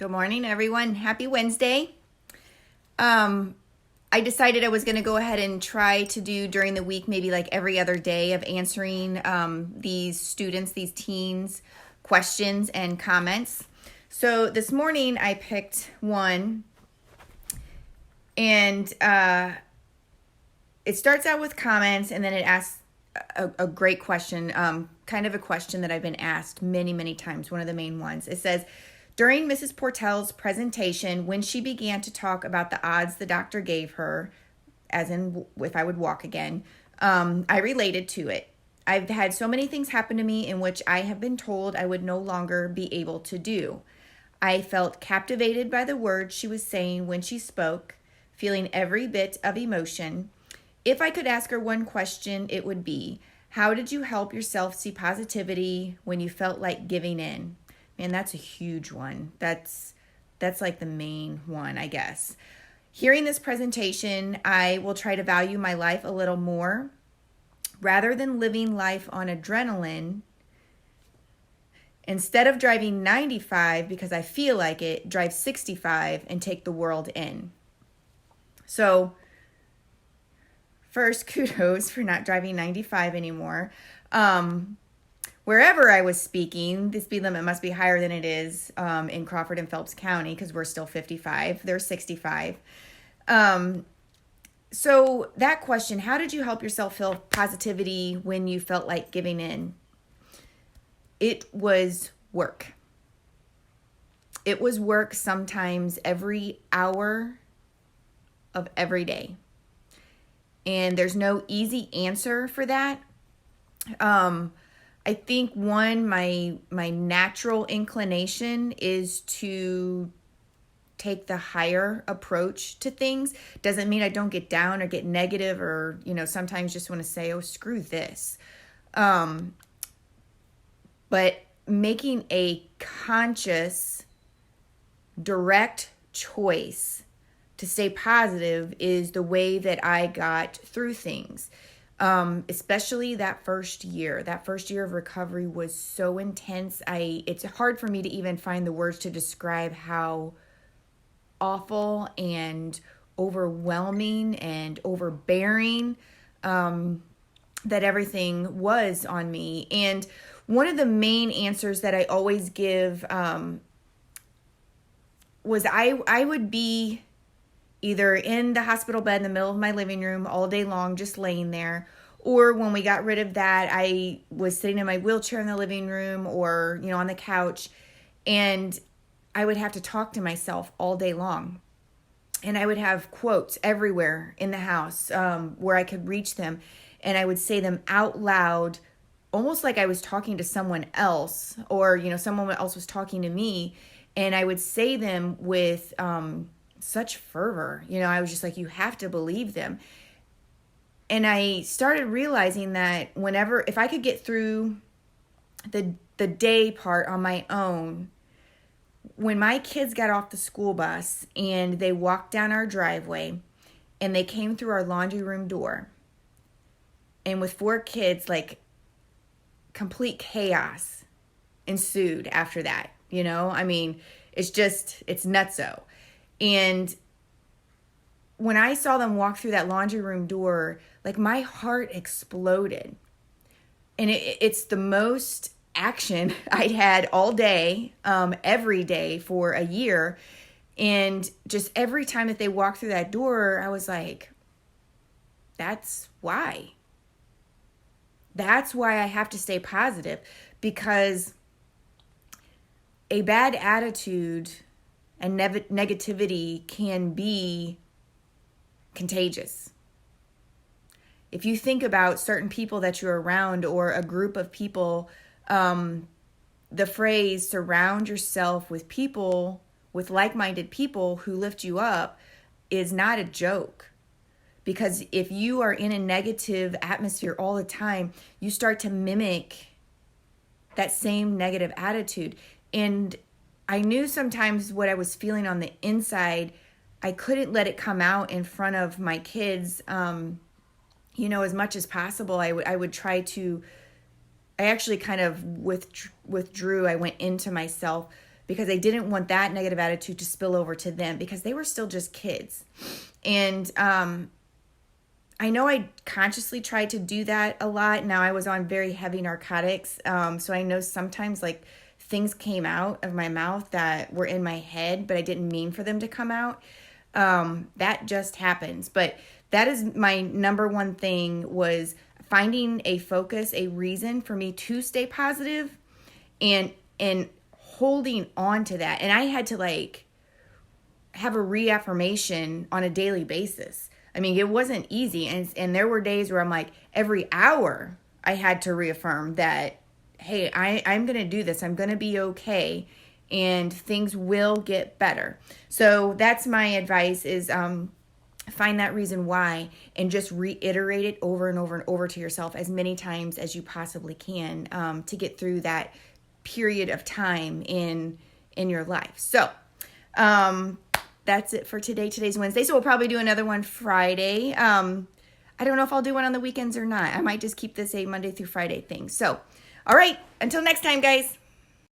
Good morning, everyone. Happy Wednesday. I decided I was going to go ahead and try to do during the week, maybe like every other day, of answering these students, these teens' questions and comments. So this morning I picked one, and it starts out with comments, and then it asks a great question, kind of a question that I've been asked many, many times, one of the main ones. It says, during Mrs. Portell's presentation, when she began to talk about the odds the doctor gave her, as in if I would walk again, I related to it. I've had so many things happen to me in which I have been told I would no longer be able to do. I felt captivated by the words she was saying when she spoke, feeling every bit of emotion. If I could ask her one question, it would be, how did you help yourself see positivity when you felt like giving in? Man, that's a huge one. That's like the main one, I guess. Hearing this presentation, I will try to value my life a little more. Rather than living life on adrenaline, instead of driving 95 because I feel like it, drive 65 and take the world in. So, first, kudos for not driving 95 anymore. Wherever I was speaking, the speed limit must be higher than it is in Crawford and Phelps County, because we're still 55. They're 65. So that question, how did you help yourself feel positivity when you felt like giving in? It was work. It was work sometimes every hour of every day. And there's no easy answer for that. I think my natural inclination is to take the higher approach to things. Doesn't mean I don't get down or get negative or, sometimes just want to say, oh, screw this. But making a conscious, direct choice to stay positive is the way that I got through things. Especially that first year. That first year of recovery was so intense. It's hard for me to even find the words to describe how awful and overwhelming and overbearing that everything was on me. And one of the main answers that I always give was I would be either in the hospital bed in the middle of my living room all day long, just laying there. Or when we got rid of that, I was sitting in my wheelchair in the living room or, on the couch. And I would have to talk to myself all day long. And I would have quotes everywhere in the house where I could reach them. And I would say them out loud, almost like I was talking to someone else or, someone else was talking to me. And I would say them with such fervor. I was just like, you have to believe them. And I started realizing that if I could get through the day part on my own, when my kids got off the school bus and they walked down our driveway and they came through our laundry room door, and with 4 kids, like complete chaos ensued after that. It's nutso. And when I saw them walk through that laundry room door, like my heart exploded. And it's the most action I'd had all day, every day for a year. And just every time that they walked through that door, I was like, that's why. That's why I have to stay positive, because a bad attitude and negativity can be contagious. If you think about certain people that you're around or a group of people, the phrase surround yourself with people, with like-minded people who lift you up, is not a joke. Because if you are in a negative atmosphere all the time, you start to mimic that same negative attitude. And I knew sometimes what I was feeling on the inside, I couldn't let it come out in front of my kids. As much as possible, I would try to, I actually kind of withdrew. I went into myself because I didn't want that negative attitude to spill over to them, because they were still just kids. And I know I consciously tried to do that a lot. Now, I was on very heavy narcotics, so I know sometimes like things came out of my mouth that were in my head, but I didn't mean for them to come out. That just happens. But that is my number one thing, was finding a focus, a reason for me to stay positive, and holding on to that. And I had to like have a reaffirmation on a daily basis. I mean, it wasn't easy. And there were days where I'm like, every hour I had to reaffirm that, hey, I'm going to do this. I'm going to be okay. And things will get better. So that's my advice, is find that reason why, and just reiterate it over and over and over to yourself as many times as you possibly can, to get through that period of time in your life. So that's it for today. Today's Wednesday, so we'll probably do another one Friday. I don't know if I'll do one on the weekends or not. I might just keep this a Monday through Friday thing. So, all right, until next time, guys.